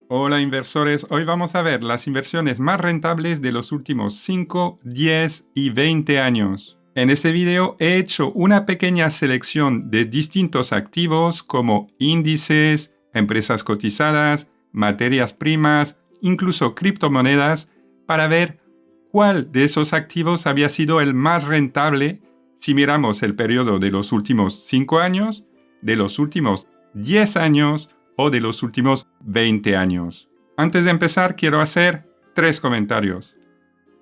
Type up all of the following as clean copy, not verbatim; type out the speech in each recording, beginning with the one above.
Hola inversores, hoy vamos a ver las inversiones más rentables de los últimos 5, 10 y 20 años. En este video he hecho una pequeña selección de distintos activos como índices, empresas cotizadas, materias primas, incluso criptomonedas, para ver cuál de esos activos había sido el más rentable si miramos el periodo de los últimos 5 años, de los últimos 10 años o de los últimos 20 años. Antes de empezar, quiero hacer 3 comentarios.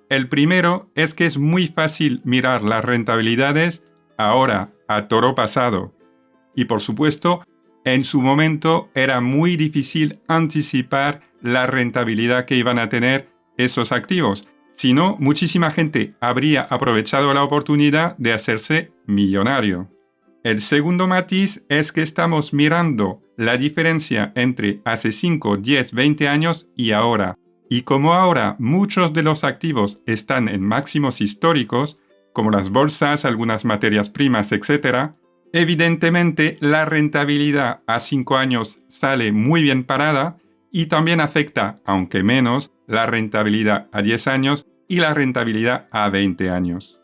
El primero es que es muy fácil mirar las rentabilidades ahora, a toro pasado. Y por supuesto, en su momento era muy difícil anticipar la rentabilidad que iban a tener esos activos. Si no, muchísima gente habría aprovechado la oportunidad de hacerse millonario. El segundo matiz es que estamos mirando la diferencia entre hace 5, 10, 20 años y ahora. Y como ahora muchos de los activos están en máximos históricos, como las bolsas, algunas materias primas, etc., evidentemente la rentabilidad a 5 años sale muy bien parada y también afecta, aunque menos, la rentabilidad a 10 años y la rentabilidad a 20 años.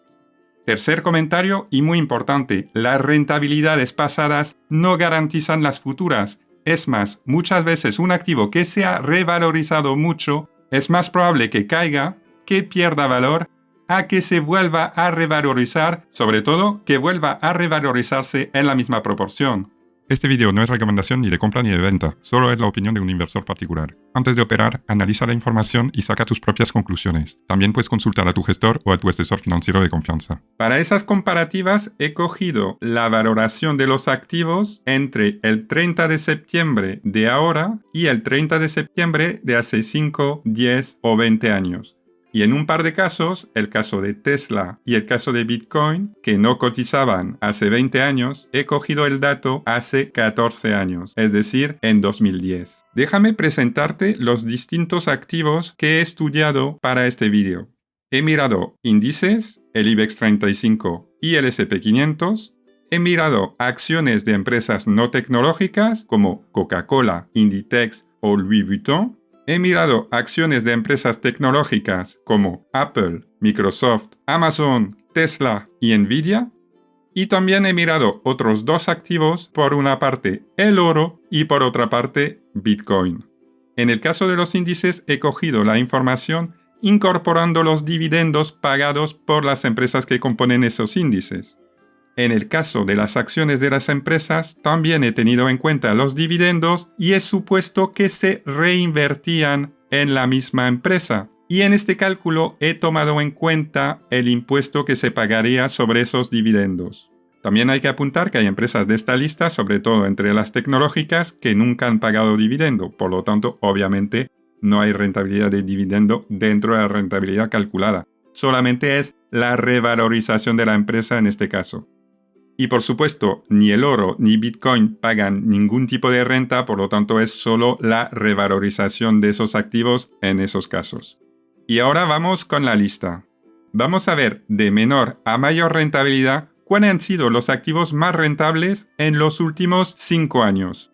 Tercer comentario y muy importante, las rentabilidades pasadas no garantizan las futuras. Es más, muchas veces un activo que se ha revalorizado mucho es más probable que caiga, que pierda valor, a que se vuelva a revalorizar, sobre todo que vuelva a revalorizarse en la misma proporción. Este video no es recomendación ni de compra ni de venta, solo es la opinión de un inversor particular. Antes de operar, analiza la información y saca tus propias conclusiones. También puedes consultar a tu gestor o a tu asesor financiero de confianza. Para esas comparativas he cogido la valoración de los activos entre el 30 de septiembre de ahora y el 30 de septiembre de hace 5, 10 o 20 años. Y en un par de casos, el caso de Tesla y el caso de Bitcoin, que no cotizaban hace 20 años, he cogido el dato hace 14 años, es decir, en 2010. Déjame presentarte los distintos activos que he estudiado para este vídeo. He mirado índices, el IBEX 35 y el S&P 500. He mirado acciones de empresas no tecnológicas como Coca-Cola, Inditex o Louis Vuitton. He mirado acciones de empresas tecnológicas como Apple, Microsoft, Amazon, Tesla y Nvidia. Y también he mirado otros dos activos, por una parte el oro y por otra parte Bitcoin. En el caso de los índices he cogido la información incorporando los dividendos pagados por las empresas que componen esos índices. En el caso de las acciones de las empresas, también he tenido en cuenta los dividendos y he supuesto que se reinvertían en la misma empresa. Y en este cálculo he tomado en cuenta el impuesto que se pagaría sobre esos dividendos. También hay que apuntar que hay empresas de esta lista, sobre todo entre las tecnológicas, que nunca han pagado dividendo. Por lo tanto, obviamente, no hay rentabilidad de dividendo dentro de la rentabilidad calculada. Solamente es la revalorización de la empresa en este caso. Y por supuesto, ni el oro ni Bitcoin pagan ningún tipo de renta, por lo tanto es solo la revalorización de esos activos en esos casos. Y ahora vamos con la lista. Vamos a ver de menor a mayor rentabilidad cuáles han sido los activos más rentables en los últimos 5 años.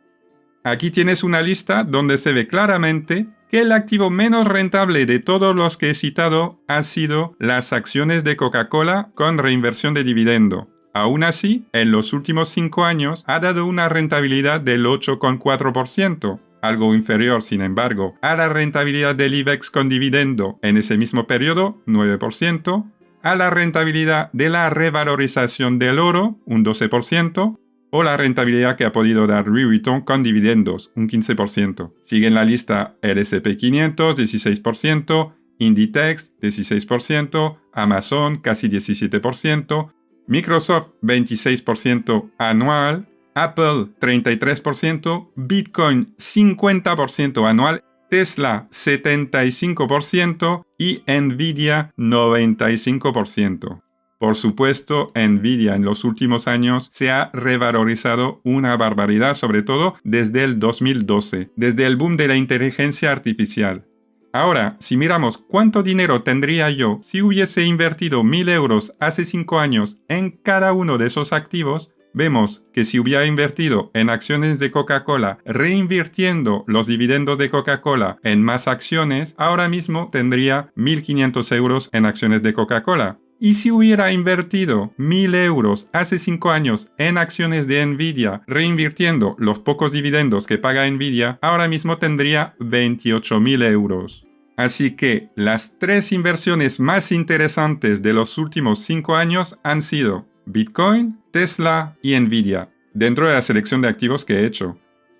Aquí tienes una lista donde se ve claramente que el activo menos rentable de todos los que he citado ha sido las acciones de Coca-Cola con reinversión de dividendo. Aún así, en los últimos 5 años ha dado una rentabilidad del 8,4%, algo inferior, sin embargo, a la rentabilidad del IBEX con dividendo en ese mismo periodo, 9%, a la rentabilidad de la revalorización del oro, un 12%, o la rentabilidad que ha podido dar Louis Vuitton con dividendos, un 15%. Sigue en la lista el S&P 500, 16%, Inditex, 16%, Amazon, casi 17%, Microsoft 26% anual, Apple 33%, Bitcoin 50% anual, Tesla 75% y Nvidia 95%. Por supuesto, Nvidia en los últimos años se ha revalorizado una barbaridad, sobre todo desde el 2012, desde el boom de la inteligencia artificial. Ahora, si miramos cuánto dinero tendría yo si hubiese invertido 1.000 euros hace 5 años en cada uno de esos activos, vemos que si hubiera invertido en acciones de Coca-Cola, reinvirtiendo los dividendos de Coca-Cola en más acciones, ahora mismo tendría 1.500 euros en acciones de Coca-Cola. Y si hubiera invertido 1.000 euros hace 5 años en acciones de Nvidia, reinvirtiendo los pocos dividendos que paga Nvidia, ahora mismo tendría 28.000 euros. Así que las 3 inversiones más interesantes de los últimos 5 años han sido Bitcoin, Tesla y Nvidia, dentro de la selección de activos que he hecho.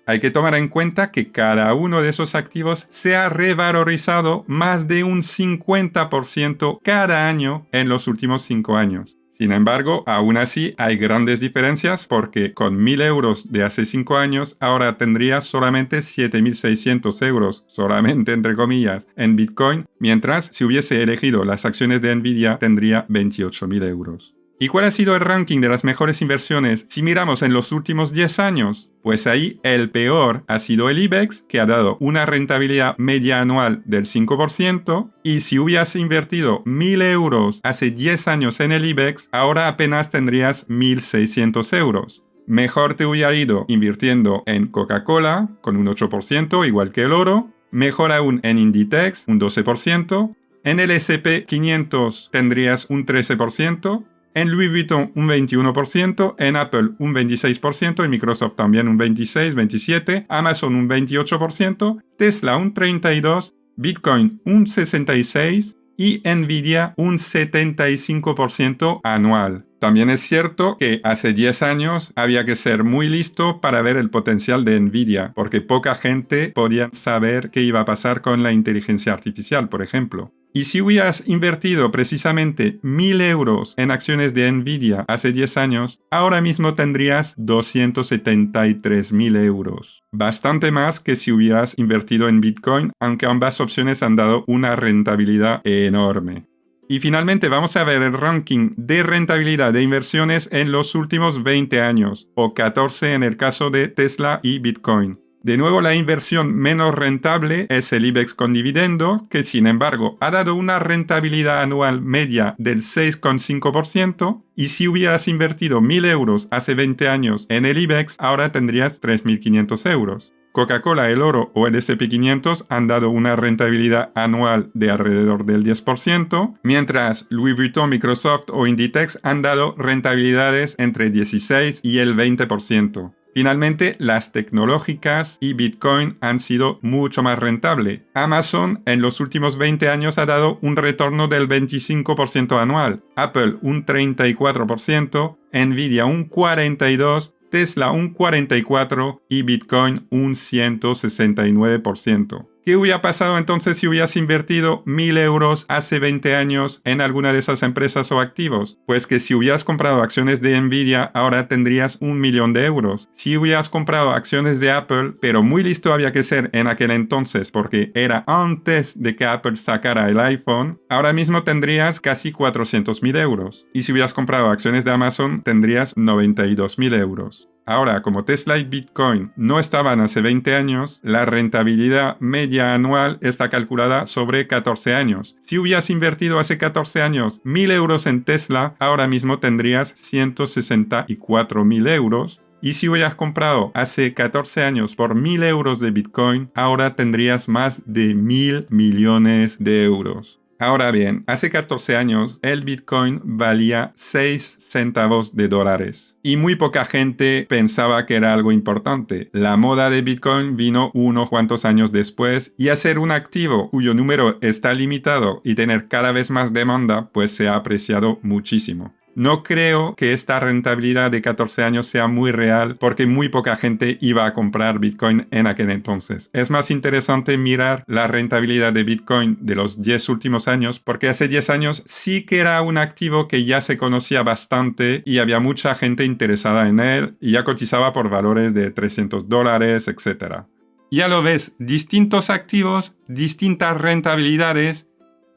Hay que tomar en cuenta que cada uno de esos activos se ha revalorizado más de un 50% cada año en los últimos 5 años. Sin embargo, aún así hay grandes diferencias porque con 1.000 euros de hace 5 años ahora tendría solamente 7.600 euros, solamente entre comillas, en Bitcoin, mientras si hubiese elegido las acciones de Nvidia tendría 28.000 euros. ¿Y cuál ha sido el ranking de las mejores inversiones si miramos en los últimos 10 años? Pues ahí el peor ha sido el IBEX, que ha dado una rentabilidad media anual del 5%, y si hubieras invertido 1.000 euros hace 10 años en el IBEX, ahora apenas tendrías 1.600 euros. Mejor te hubiera ido invirtiendo en Coca-Cola, con un 8%, igual que el oro, mejor aún en Inditex, un 12%, en el S&P 500 tendrías un 13%, en Louis Vuitton un 21%, en Apple un 26%, en Microsoft también un 26, 27%, Amazon un 28%, Tesla un 32%, Bitcoin un 66% y Nvidia un 75% anual. También es cierto que hace 10 años había que ser muy listo para ver el potencial de Nvidia, porque poca gente podía saber qué iba a pasar con la inteligencia artificial, por ejemplo. Y si hubieras invertido precisamente 1.000 euros en acciones de Nvidia hace 10 años, ahora mismo tendrías 273.000 euros. Bastante más que si hubieras invertido en Bitcoin, aunque ambas opciones han dado una rentabilidad enorme. Y finalmente vamos a ver el ranking de rentabilidad de inversiones en los últimos 20 años, o 14 en el caso de Tesla y Bitcoin. De nuevo, la inversión menos rentable es el IBEX con dividendo, que sin embargo ha dado una rentabilidad anual media del 6,5%, y si hubieras invertido 1.000 euros hace 20 años en el IBEX, ahora tendrías 3.500 euros. Coca-Cola, el oro o el S&P 500 han dado una rentabilidad anual de alrededor del 10%, mientras Louis Vuitton, Microsoft o Inditex han dado rentabilidades entre 16 y el 20%. Finalmente, las tecnológicas y Bitcoin han sido mucho más rentables. Amazon en los últimos 20 años ha dado un retorno del 25% anual, Apple un 34%, Nvidia un 42%, Tesla un 44% y Bitcoin un 169%. ¿Qué hubiera pasado entonces si hubieras invertido 1.000 euros hace 20 años en alguna de esas empresas o activos? Pues que si hubieras comprado acciones de Nvidia, ahora tendrías 1.000.000 de euros. Si hubieras comprado acciones de Apple, pero muy listo había que ser en aquel entonces porque era antes de que Apple sacara el iPhone, ahora mismo tendrías casi 400.000 euros. Y si hubieras comprado acciones de Amazon, tendrías 92.000 euros. Ahora, como Tesla y Bitcoin no estaban hace 20 años, la rentabilidad media anual está calculada sobre 14 años. Si hubieras invertido hace 14 años 1.000 euros en Tesla, ahora mismo tendrías 164.000 euros. Y si hubieras comprado hace 14 años por 1.000 euros de Bitcoin, ahora tendrías más de 1.000 millones de euros. Ahora bien, hace 14 años el Bitcoin valía 6 centavos de dólares y muy poca gente pensaba que era algo importante. La moda de Bitcoin vino unos cuantos años después y hacer un activo cuyo número está limitado y tener cada vez más demanda, pues se ha apreciado muchísimo. No creo que esta rentabilidad de 14 años sea muy real porque muy poca gente iba a comprar Bitcoin en aquel entonces. Es más interesante mirar la rentabilidad de Bitcoin de los 10 últimos años porque hace 10 años sí que era un activo que ya se conocía bastante y había mucha gente interesada en él y ya cotizaba por valores de $300, etc. Ya lo ves, distintos activos, distintas rentabilidades.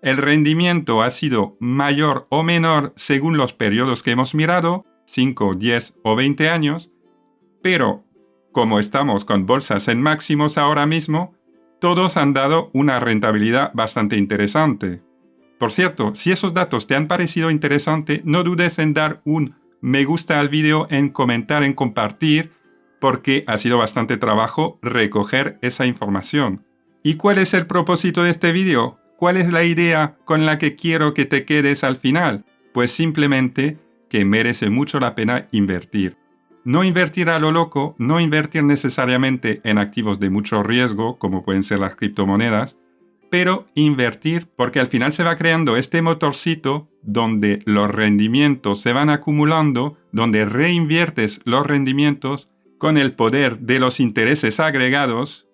El rendimiento ha sido mayor o menor según los periodos que hemos mirado, 5, 10 o 20 años, pero como estamos con bolsas en máximos ahora mismo, todos han dado una rentabilidad bastante interesante. Por cierto, si esos datos te han parecido interesantes, no dudes en dar un me gusta al vídeo, en comentar, en compartir, porque ha sido bastante trabajo recoger esa información. ¿Y cuál es el propósito de este vídeo? ¿Cuál es la idea con la que quiero que te quedes al final? Pues simplemente que merece mucho la pena invertir. No invertir a lo loco, no invertir necesariamente en activos de mucho riesgo, como pueden ser las criptomonedas, pero invertir porque al final se va creando este motorcito donde los rendimientos se van acumulando, donde reinviertes los rendimientos con el poder de los intereses agregados,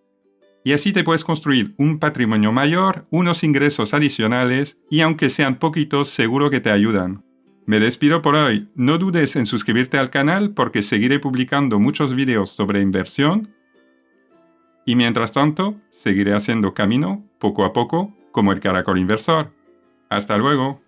y así te puedes construir un patrimonio mayor, unos ingresos adicionales, y aunque sean poquitos, seguro que te ayudan. Me despido por hoy. No dudes en suscribirte al canal porque seguiré publicando muchos vídeos sobre inversión. Y mientras tanto, seguiré haciendo camino, poco a poco, como el caracol inversor. ¡Hasta luego!